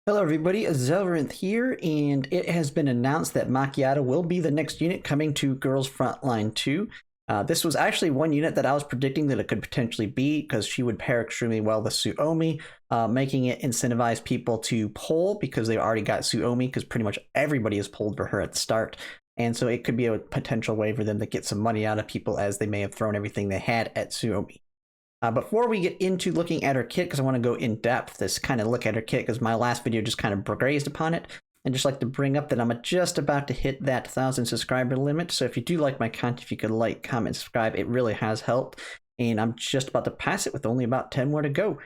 Hello everybody, Zelrinth here, and it has been announced that Macchiato will be the next unit coming to Girls Frontline 2. This was actually one unit that I was predicting that it could potentially be, because she would pair extremely well with Suomi, making it incentivize people to pull because they already got Suomi, because pretty much everybody is pulled for her at the start. And so it could be a potential way for them to get some money out of people, as they may have thrown everything they had at Suomi. Before we get into looking at her kit, because I want to go in depth, this kind of look at her kit, because my last video just kind of grazed upon it, and just like to bring up that I'm just about to hit that 1,000 subscriber limit. So if you do like my content, if you could like, comment, subscribe, it really has helped. And I'm just about to pass it with only about 10 more to go.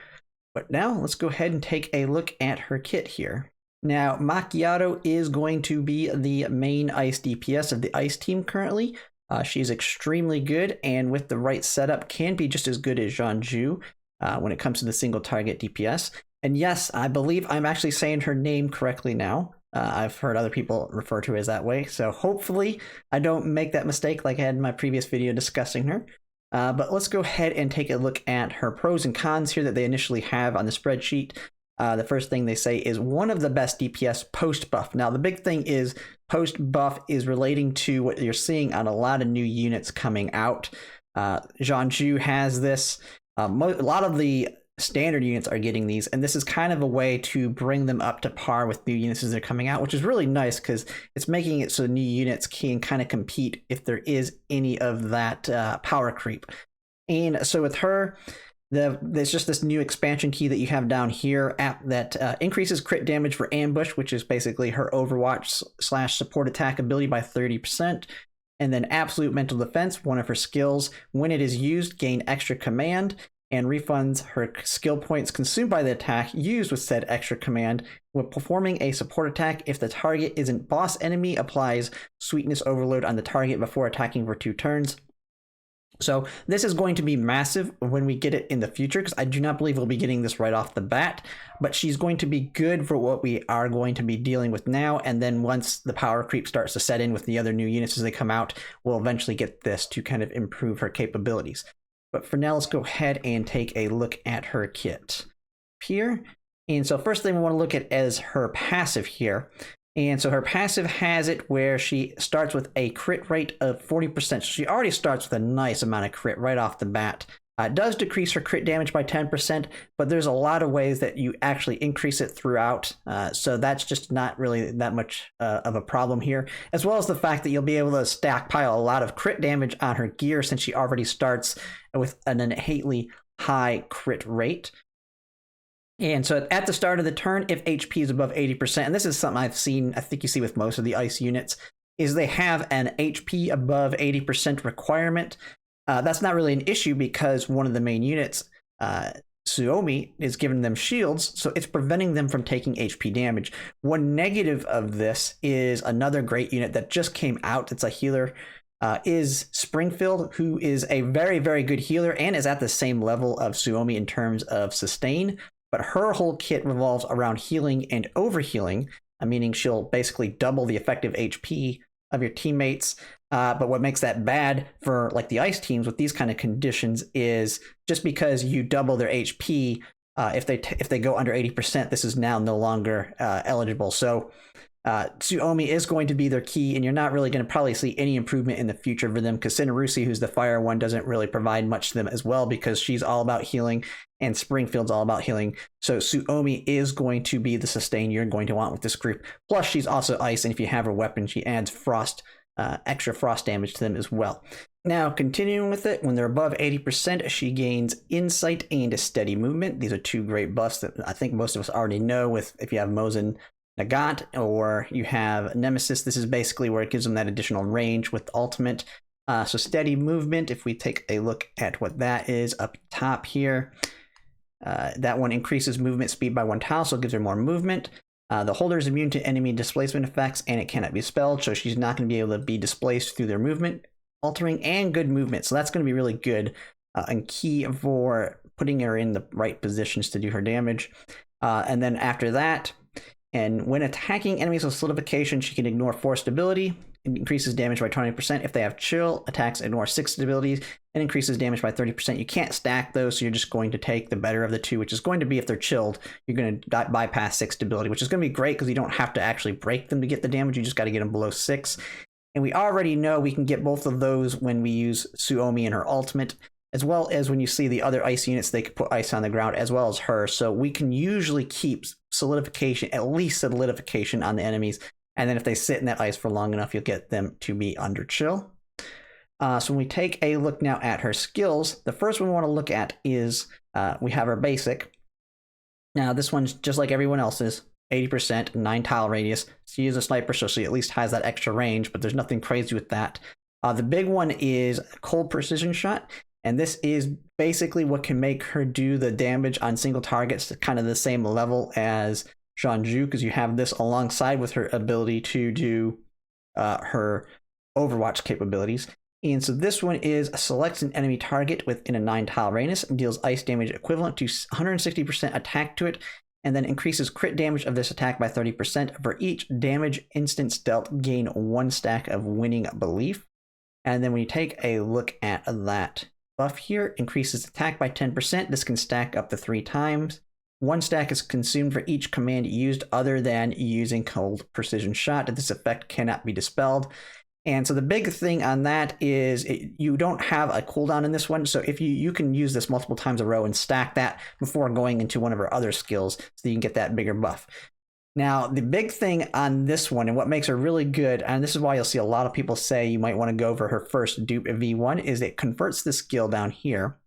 But now let's go ahead and take a look at her kit here. Now, Makiatto is going to be the main ice DPS of the ice team currently. She's extremely good, and with the right setup can be just as good as Jeonju when it comes to the single target DPS. And yes, I believe I'm actually saying her name correctly now. I've heard other people refer to her as that way, so hopefully I don't make that mistake like I had in my previous video discussing her. But let's go ahead and take a look at her pros and cons here that they initially have on the spreadsheet. The first thing they say is one of the best DPS post-buff. Now, the big thing is post-buff is relating to what you're seeing on a lot of new units coming out. Jeonju has this. A lot of the standard units are getting these, and this is kind of a way to bring them up to par with new units as they're coming out, which is really nice because it's making it so new units can kind of compete if there is any of that power creep. And so with her, there's just this new expansion key that you have down here that increases crit damage for ambush, which is basically her Overwatch / support attack ability by 30%. And then absolute mental defense, one of her skills. When it is used, gain extra command and refunds her skill points consumed by the attack used with said extra command. When performing a support attack, if the target isn't boss enemy, applies sweetness overload on the target before attacking for 2 turns. So this is going to be massive when we get it in the future, because I do not believe we'll be getting this right off the bat, but she's going to be good for what we are going to be dealing with now. And then once the power creep starts to set in with the other new units as they come out, we'll eventually get this to kind of improve her capabilities. But for now, let's go ahead and take a look at her kit here. And so first thing we want to look at is her passive here. And so her passive has it where she starts with a crit rate of 40%. So she already starts with a nice amount of crit right off the bat. It does decrease her crit damage by 10%, but there's a lot of ways that you actually increase it throughout. So that's just not really that much of a problem here, as well as the fact that you'll be able to stockpile a lot of crit damage on her gear since she already starts with an innately high crit rate. And so at the start of the turn, if HP is above 80%, and this is something I've seen, I think you see with most of the ice units, is they have an HP above 80% requirement. That's not really an issue because one of the main units, Suomi, is giving them shields, so it's preventing them from taking HP damage. One negative of this is another great unit that just came out. It's a healer. Is Springfield, who is a very, very good healer and is at the same level of Suomi in terms of sustain. But her whole kit revolves around healing and overhealing, meaning she'll basically double the effective HP of your teammates. But what makes that bad for like the ice teams with these kind of conditions is just because you double their HP, if they go under 80%, this is now no longer eligible. So Suomi is going to be their key, and you're not really going to probably see any improvement in the future for them, because Cinerusi, who's the fire one, doesn't really provide much to them as well, because she's all about healing and Springfield's all about healing. So Suomi is going to be the sustain you're going to want with this group. Plus she's also ice, and if you have her weapon, she adds frost, extra frost damage to them as well. Now, continuing with it, when they're above 80%, she gains insight and a steady movement. These are 2 great buffs that I think most of us already know. With if you have Mosin Nagant or you have Nemesis, this is basically where it gives them that additional range with ultimate. So steady movement, if we take a look at what that is up top here, that one increases movement speed by 1 tile, so it gives her more movement. The holder is immune to enemy displacement effects, and it cannot be spelled, so she's not going to be able to be displaced through their movement, altering, and good movement. So that's going to be really good and key for putting her in the right positions to do her damage. And then after that, and when attacking enemies with solidification, she can ignore forced ability. increases damage by 20%. If they have chill, attacks ignore 6 abilities and increases damage by 30%. You can't stack those, so you're just going to take the better of the two, which is going to be if they're chilled, you're going to bypass 6 stability, which is going to be great because you don't have to actually break them to get the damage. You just got to get them below 6. And we already know we can get both of those when we use Suomi and her ultimate, as well as when you see the other ice units, they could put ice on the ground as well as her. So we can usually keep solidification, at least solidification on the enemies. And then if they sit in that ice for long enough, you'll get them to be under chill. So when we take a look now at her skills, the first one we want to look at is we have her basic. Now this one's just like everyone else's, 80%, 9 tile radius. She is a sniper, so she at least has that extra range, but there's nothing crazy with that. The big one is cold precision shot. And this is basically what can make her do the damage on single targets, kind of the same level as Jeonju, because you have this alongside with her ability to do her Overwatch capabilities. And so this one is selects an enemy target within a 9 tile radius and deals ice damage equivalent to 160% attack to it, and then increases crit damage of this attack by 30%. For each damage instance dealt, gain 1 stack of winning belief. And then when you take a look at that buff here, increases attack by 10%. This can stack up to 3 times. 1 stack is consumed for each command used other than using cold precision shot. This effect cannot be dispelled. And so the big thing on that is you don't have a cooldown in this one. So if you can use this multiple times a row and stack that before going into one of her other skills so you can get that bigger buff. Now, the big thing on this one and what makes her really good, and this is why you'll see a lot of people say you might want to go for her first dupe V1, is it converts the skill down here.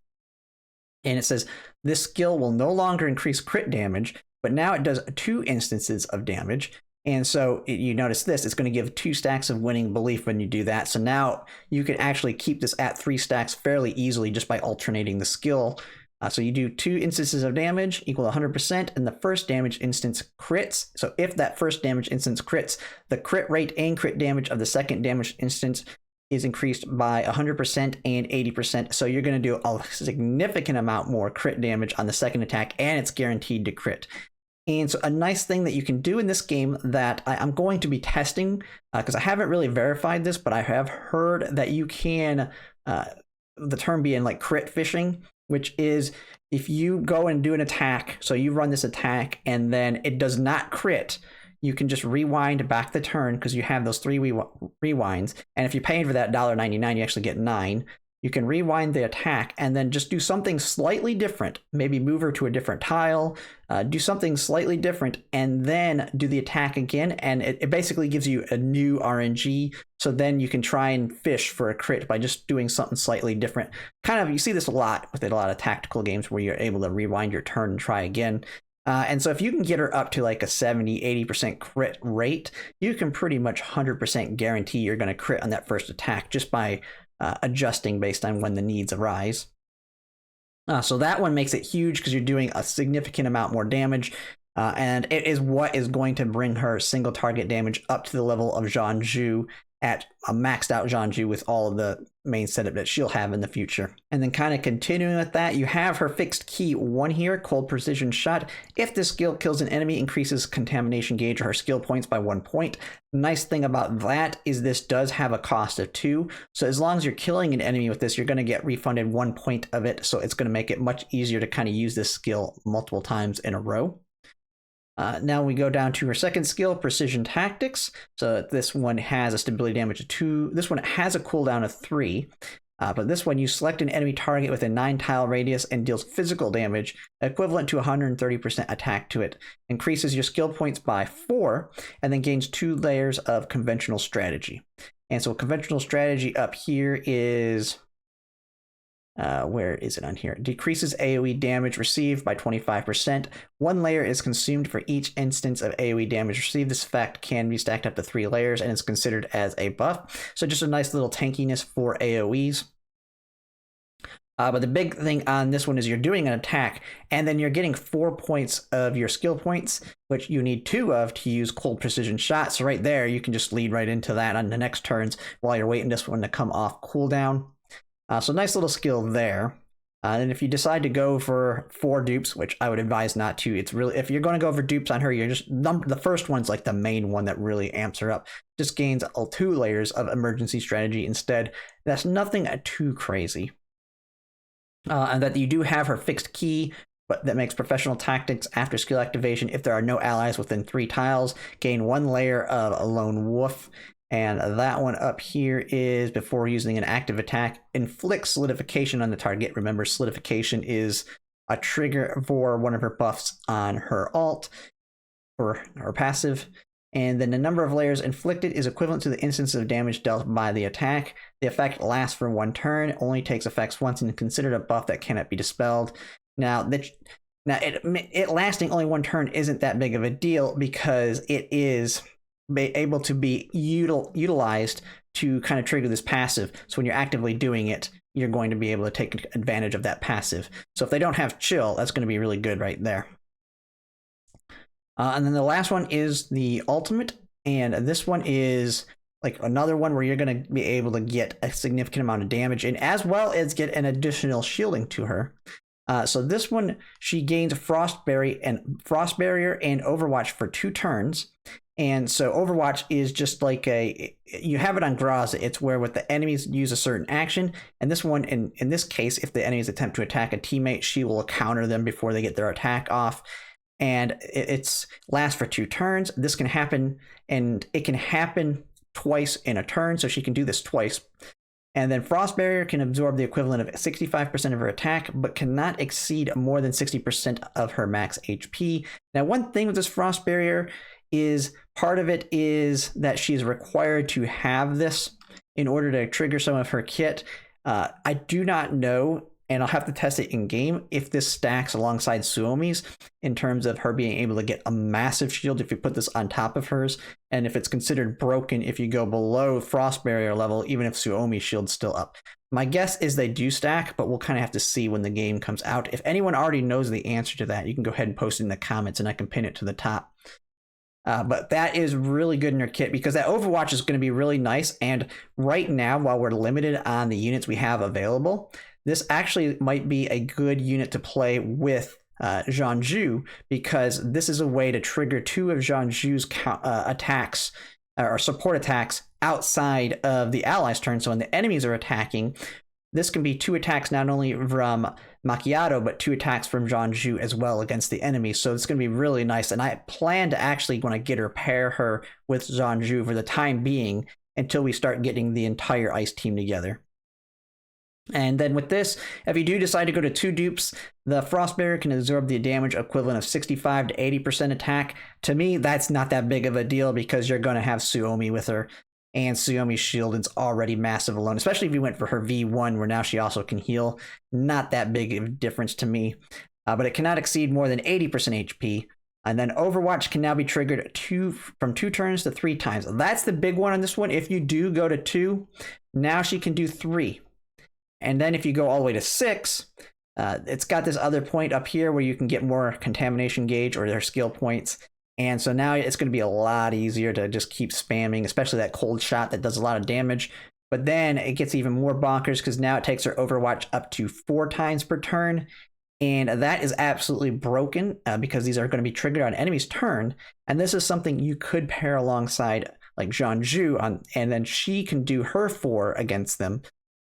And it says this skill will no longer increase crit damage, but now it does 2 instances of damage. And so you notice this, it's going to give 2 stacks of winning belief when you do that. So now you can actually keep this at 3 stacks fairly easily just by alternating the skill. So you do 2 instances of damage equal 100%, and the first damage instance crits. So if that first damage instance crits, the crit rate and crit damage of the second damage instance is increased by 100% and 80%. So you're going to do a significant amount more crit damage on the second attack, and it's guaranteed to crit. And so a nice thing that you can do in this game that I'm going to be testing, because I haven't really verified this, but I have heard that you can, the term being like crit fishing, which is if you go and do an attack, so you run this attack and then it does not crit, you can just rewind back the turn because you have those 3 rewinds. And if you're paying for that $1.99, you actually get 9. You can rewind the attack and then just do something slightly different. Maybe move her to a different tile, do something slightly different, and then do the attack again. And it basically gives you a new RNG. So then you can try and fish for a crit by just doing something slightly different. Kind of, you see this a lot with a lot of tactical games where you're able to rewind your turn and try again. And so if you can get her up to like a 70-80% crit rate, you can pretty much 100% guarantee you're going to crit on that first attack just by adjusting based on when the needs arise. So that one makes it huge because you're doing a significant amount more damage. And it is what is going to bring her single target damage up to the level of Jeonju at a maxed out Jeonju with all of the main setup that she'll have in the future. And then kind of continuing with that, you have her fixed key 1 here, cold precision shot. If this skill kills an enemy, increases contamination gauge or her skill points by 1 point. Nice thing about that is this does have a cost of 2. So as long as you're killing an enemy with this, you're going to get refunded 1 point of it. So it's going to make it much easier to kind of use this skill multiple times in a row. Now we go down to her second skill, Precision Tactics. So this one has a stability damage of 2. This one has a cooldown of 3. But this one, you select an enemy target with a 9 tile radius and deals physical damage equivalent to 130% attack to it. Increases your skill points by 4, and then gains 2 layers of conventional strategy. And so conventional strategy up here is... where is it on here? Decreases AoE damage received by 25%. 1 layer is consumed for each instance of AoE damage received. This effect can be stacked up to 3 layers and is considered as a buff. So just a nice little tankiness for AoEs. But the big thing on this one is you're doing an attack and then you're getting 4 points of your skill points, which you need 2 of to use cold precision shot. So right there, you can just lead right into that on the next turns while you're waiting this one to come off cooldown. So nice little skill there. And if you decide to go for 4 dupes, which I would advise not to, it's really, if you're going to go for dupes on her, you're just, the first one's like the main one that really amps her up. Just gains 2 layers of emergency strategy instead. That's nothing too crazy. And that you do have her fixed key, but that makes professional tactics after skill activation. If there are no allies within 3 tiles, gain 1 layer of a lone wolf. And that one up here is before using an active attack, inflict solidification on the target. Remember, solidification is a trigger for one of her buffs on her alt or her passive. And then the number of layers inflicted is equivalent to the instance of damage dealt by the attack. The effect lasts for 1 turn, only takes effects once, and considered a buff that cannot be dispelled. Now, it lasting only 1 turn isn't that big of a deal because it is able to be utilized to kind of trigger this passive. So when you're actively doing it, you're going to be able to take advantage of that passive. So if they don't have chill, that's going to be really good right there. And then the last one is the ultimate, and this one is like another one where you're going to be able to get a significant amount of damage in, as well as get an additional shielding to her. So this one, she gains Frost Barrier and Overwatch for 2 turns. And so Overwatch is just like you have it on Graza. It's where with the enemies use a certain action. And this one, in this case, if the enemies attempt to attack a teammate, she will counter them before they get their attack off. And it's lasts for 2 turns. This can happen, and it can happen twice in a turn. So she can do this twice. And then Frost Barrier can absorb the equivalent of 65% of her attack, but cannot exceed more than 60% of her max HP. Now, one thing with this Frost Barrier is part of it is that she's required to have this in order to trigger some of her kit. I do not know, and I'll have to test it in game, if this stacks alongside Suomi's in terms of her being able to get a massive shield if you put this on top of hers, and if it's considered broken if you go below Frost Barrier level, even if Suomi's shield's still up. My guess is they do stack, but we'll kind of have to see when the game comes out. If anyone already knows the answer to that, you can go ahead and post it in the comments and I can pin it to the top. But that is really good in your kit because that Overwatch is going to be really nice. And right now, while we're limited on the units we have available, this actually might be a good unit to play with Zhonju, because this is a way to trigger 2 of Zhonju's attacks or support attacks outside of the allies' turn. So when the enemies are attacking, this can be 2 attacks not only from Macchiato, but 2 attacks from Zhonju as well against the enemy. So it's going to be really nice. And I plan to actually, when I get her, pair her with Zhonju for the time being until we start getting the entire ice team together. And then with this, if you do decide to go to 2 dupes, the Frost Barrier can absorb the damage equivalent of 65 to 80% attack. To me, that's not that big of a deal because you're going to have Suomi with her. And Suomi's shield is already massive alone, especially if you went for her V1, where now she also can heal. Not that big of a difference to me, but it cannot exceed more than 80% HP. And then Overwatch can now be triggered from 2 turns to 3 times. That's the big one on this one. If you do go to 2, now she can do 3. And then if you go all the way to 6, it's got this other point up here where you can get more contamination gauge or their skill points. And so now it's going to be a lot easier to just keep spamming, especially that cold shot that does a lot of damage. But then it gets even more bonkers because now it takes her Overwatch up to 4 times per turn. And that is absolutely broken because these are going to be triggered on enemy's turn. And this is something you could pair alongside like Zhonju, and then she can do her 4 against them.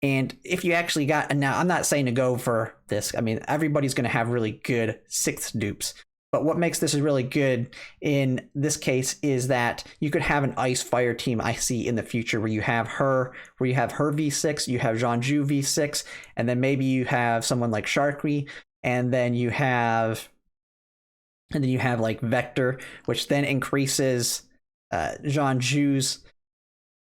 And if you actually got, and now I'm not saying to go for this, I mean, everybody's going to have really good 6th dupes. But what makes this really good in this case is that you could have an ice fire team I see in the future where you have her V6, you have Zhonju V6, and then maybe you have someone like Sharkry, and then you have like Vector, which then increases Zhonju's,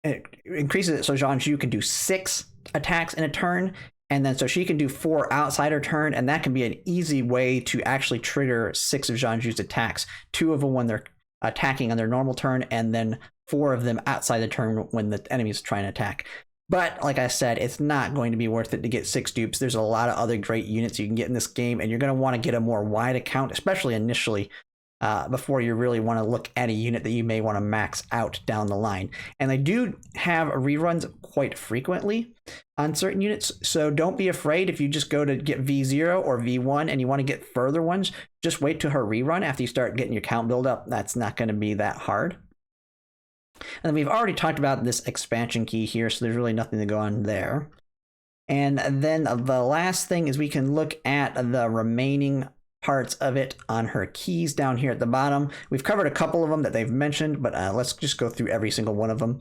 it increases it so Zhonju can do 6 attacks in a turn. And then so she can do 4 outside her turn, and that can be an easy way to actually trigger 6 of Zhonju's attacks. 2 of them when they're attacking on their normal turn, and then 4 of them outside the turn when the enemy's trying to attack. But like I said, it's not going to be worth it to get 6 dupes. There's a lot of other great units you can get in this game, and you're going to want to get a more wide account, especially initially, before you really want to look at a unit that you may want to max out down the line. And they do have reruns quite frequently on certain units, so don't be afraid if you just go to get V0 or V1 and you want to get further ones. Just wait to her rerun after you start getting your count build up. That's not going to be that hard. And then we've already talked about this expansion key here, so there's really nothing to go on there. And then the last thing is we can look at the remaining parts of it on her keys down here at the bottom. We've covered a couple of them that they've mentioned, but let's just go through every single one of them.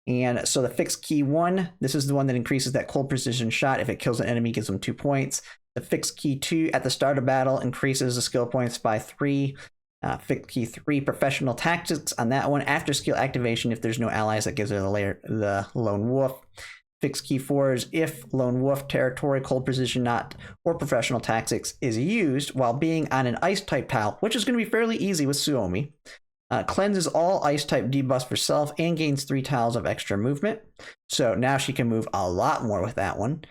And so the fixed key 1, this is the one that increases that cold precision shot. If it kills an enemy, gives them 2 points. The fixed key 2, at the start of battle, increases the skill points by 3. Fixed key 3, professional tactics on that one. After skill activation, if there's no allies, that gives her the lone wolf. Fixed key 4 is if lone wolf, territory, cold precision knot, or professional tactics is used while being on an ice type tile, which is going to be fairly easy with Suomi. Cleanses all ice type debuffs for self and gains 3 tiles of extra movement. So now she can move a lot more with that one.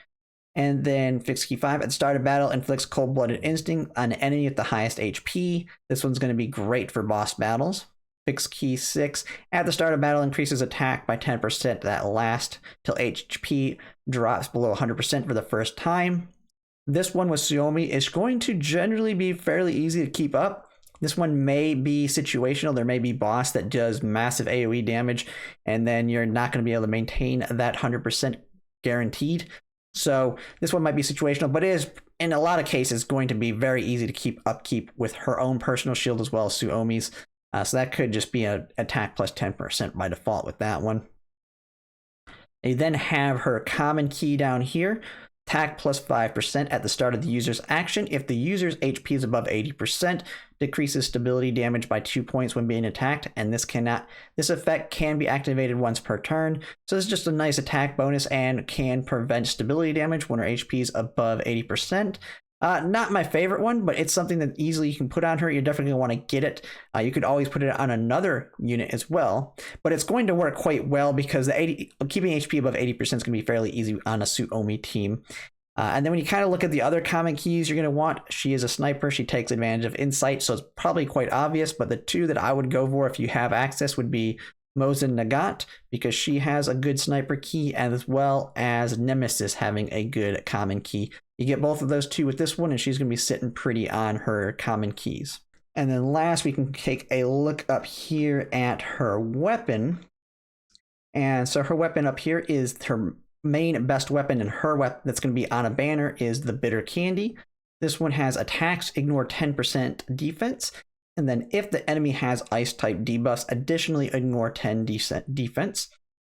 And then fixed key 5, at the start of battle, inflicts cold-blooded instinct on an enemy at the highest HP. This one's going to be great for boss battles. Fixed key 6, at the start of battle, increases attack by 10% that last till HP drops below 100% for the first time. This one with Suomi is going to generally be fairly easy to keep up. This one may be situational. There may be boss that does massive AoE damage, and then you're not going to be able to maintain that 100% guaranteed. So this one might be situational, but it is, in a lot of cases, going to be very easy to keep upkeep with her own personal shield as well as Suomi's. So that could just be an attack plus 10% by default with that one. You then have her common key down here. Attack plus 5% at the start of the user's action. If the user's HP is above 80%, decreases stability damage by 2 points when being attacked, and this effect can be activated once per turn. So this is just a nice attack bonus and can prevent stability damage when her HP is above 80%. Not my favorite one, but it's something that easily you can put on her. You're definitely going to want to get it. You could always put it on another unit as well, but it's going to work quite well because keeping HP above 80% is going to be fairly easy on a Suomi team. And then when you kind of look at the other common keys you're going to want, she is a sniper. She takes advantage of insight, so it's probably quite obvious, but the two that I would go for if you have access would be Mosin Nagant, because she has a good sniper key, as well as Nemesis having a good common key. You get both of those two with this one, and she's going to be sitting pretty on her common keys. And then last, we can take a look up here at her weapon. And so her weapon up here is her main best weapon, and her weapon that's going to be on a banner is the Bitter Candy. This one has attacks, ignore 10% defense. And then if the enemy has ice type debuffs, additionally ignore 10 defense.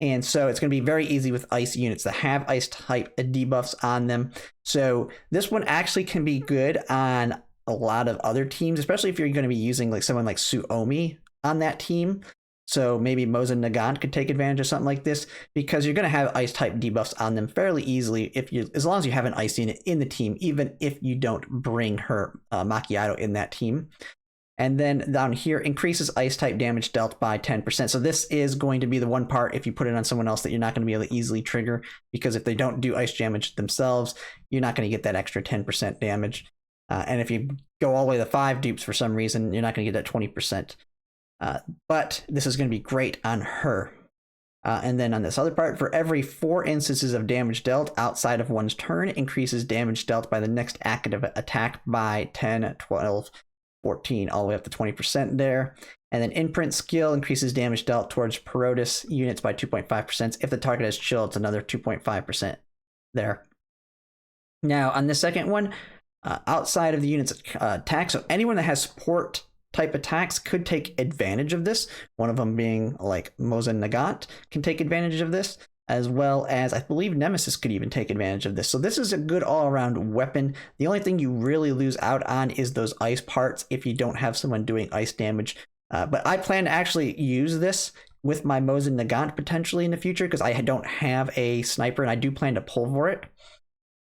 And so it's going to be very easy with ice units that have ice type debuffs on them. So this one actually can be good on a lot of other teams, especially if you're going to be using like someone like Suomi on that team. So maybe Mosin Nagant could take advantage of something like this, because you're going to have ice type debuffs on them fairly easily as long as you have an ice unit in the team, even if you don't bring her Macchiato in that team. And then down here, increases ice type damage dealt by 10%. So this is going to be the one part, if you put it on someone else, that you're not going to be able to easily trigger, because if they don't do ice damage themselves, you're not going to get that extra 10% damage. And if you go all the way to 5 dupes for some reason, you're not going to get that 20%. But this is going to be great on her. And then on this other part, for every 4 instances of damage dealt outside of one's turn, increases damage dealt by the next active attack by 10, 12, 14, all the way up to 20% there. And then imprint skill increases damage dealt towards Perotus units by 2.5%. If the target has chill, it's another 2.5% there. Now on the second one, outside of the unit's attack, so anyone that has support type attacks could take advantage of this. One of them being like Mosin Nagant can take advantage of this, as well as I believe Nemesis could even take advantage of this. So this is a good all-around weapon. The only thing you really lose out on is those ice parts if you don't have someone doing ice damage. But I plan to actually use this with my Mosin Nagant potentially in the future, because I don't have a sniper and I do plan to pull for it.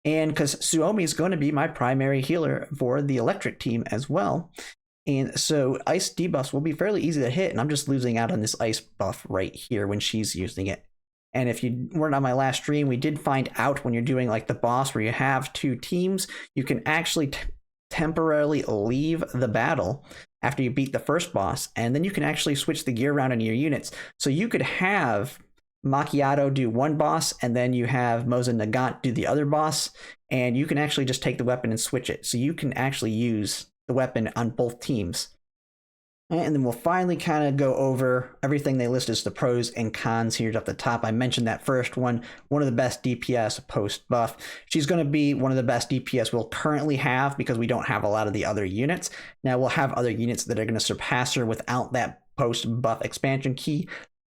And because Suomi is going to be my primary healer for the electric team as well. And so ice debuffs will be fairly easy to hit, and I'm just losing out on this ice buff right here when she's using it. And if you weren't on my last stream, we did find out when you're doing like the boss where you have 2 teams, you can actually temporarily leave the battle after you beat the first boss, and then you can actually switch the gear around in your units. So you could have Macchiato do one boss, and then you have Moza Nagant do the other boss, and you can actually just take the weapon and switch it. So you can actually use the weapon on both teams. And then we'll finally kind of go over everything they list as the pros and cons here at the top. I mentioned that first one of the best DPS post buff. She's going to be one of the best DPS we'll currently have because we don't have a lot of the other units. Now we'll have other units that are going to surpass her without that post buff expansion key,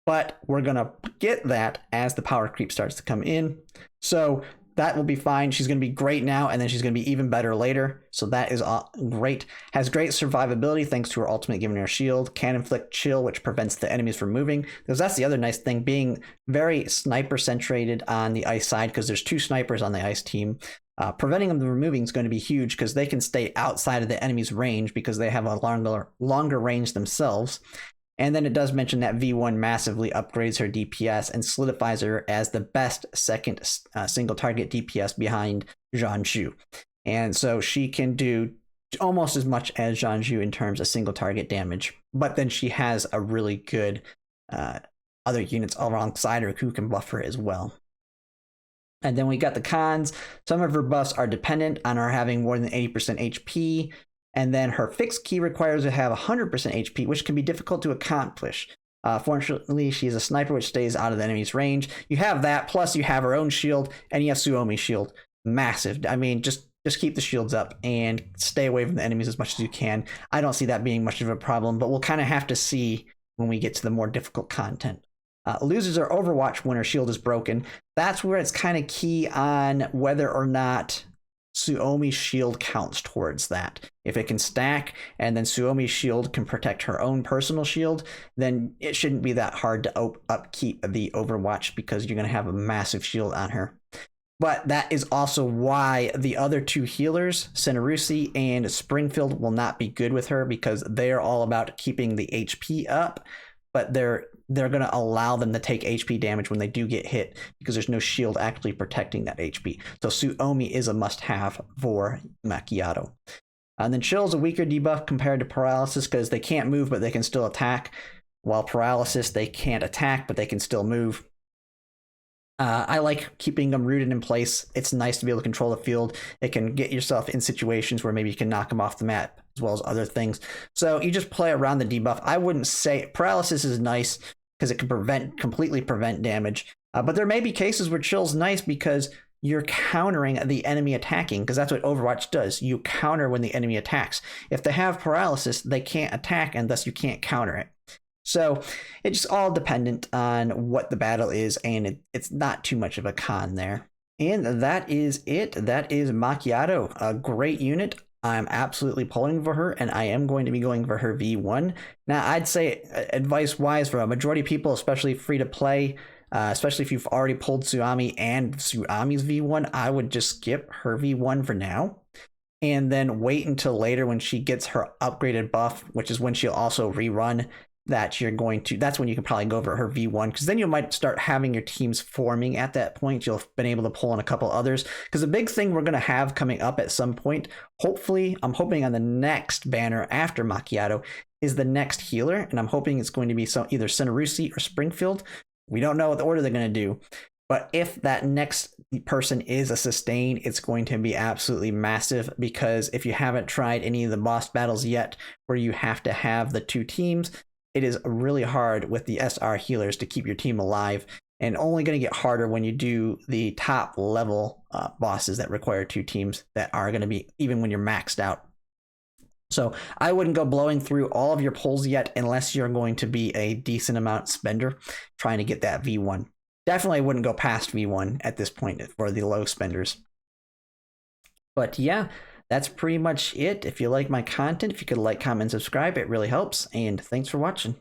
but we're going to get that as the power creep starts to come in. So that will be fine. She's going to be great now, and then she's going to be even better later. So that is great. Has great survivability thanks to her ultimate giving her shield. Can inflict chill, which prevents the enemies from moving. Because that's the other nice thing, being very sniper centrated on the ice side, because there's 2 snipers on the ice team. Preventing them from moving is going to be huge because they can stay outside of the enemy's range because they have a longer range themselves. And then it does mention that V1 massively upgrades her DPS and solidifies her as the best second single target DPS behind Zhanzhu. And so she can do almost as much as Zhanzhu in terms of single target damage. But then she has a really good other units alongside her who can buff her as well. And then we got the cons. Some of her buffs are dependent on her having more than 80% HP. And then her fixed key requires her to have 100% HP, which can be difficult to accomplish. Fortunately, she's a sniper, which stays out of the enemy's range. You have that, plus you have her own shield, and you have Suomi's shield. Massive. I mean, just keep the shields up and stay away from the enemies as much as you can. I don't see that being much of a problem, but we'll kind of have to see when we get to the more difficult content. Loses her Overwatch when her shield is broken. That's where it's kind of key on whether or not Suomi's shield counts towards that. If it can stack and then Suomi's shield can protect her own personal shield, then it shouldn't be that hard to upkeep the Overwatch because you're going to have a massive shield on her. But that is also why the other 2 healers, Senarusi and Springfield, will not be good with her because they're all about keeping the HP up, but they're going to allow them to take HP damage when they do get hit because there's no shield actually protecting that HP. So Suomi is a must-have for Makiatto. And then Chill is a weaker debuff compared to Paralysis because they can't move, but they can still attack. While Paralysis, they can't attack, but they can still move. I like keeping them rooted in place. It's nice to be able to control the field. It can get yourself in situations where maybe you can knock them off the map as well as other things. So you just play around the debuff. I wouldn't say Paralysis is nice because it can completely prevent damage. But there may be cases where Chill's nice because you're countering the enemy attacking, because that's what Overwatch does. You counter when the enemy attacks. If they have Paralysis, they can't attack, and thus you can't counter it. So it's just all dependent on what the battle is, and it's not too much of a con there. And that is it. That is Macchiato, a great unit. I'm absolutely pulling for her, and I am going to be going for her V1. Now, I'd say advice-wise for a majority of people, especially free-to-play, especially if you've already pulled Suomi and Suomi's V1, I would just skip her V1 for now. And then wait until later when she gets her upgraded buff, which is when she'll also rerun. That's when you can probably go over her V1, because then you might start having your teams forming at that point. You'll have been able to pull in a couple others, because the big thing we're going to have coming up at some point, hopefully, I'm hoping on the next banner after Macchiato, is the next healer, and I'm hoping it's going to be either Senarusi or Springfield. We don't know what the order they're going to do, but if that next person is a sustain, it's going to be absolutely massive, because if you haven't tried any of the boss battles yet where you have to have the 2 teams, it is really hard with the SR healers to keep your team alive, and only going to get harder when you do the top level bosses that require 2 teams that are going to be even when you're maxed out. So I wouldn't go blowing through all of your pulls yet unless you're going to be a decent amount spender trying to get that V1. Definitely wouldn't go past V1 at this point for the low spenders. But yeah, that's pretty much it. If you like my content, if you could like, comment, subscribe, it really helps. And thanks for watching.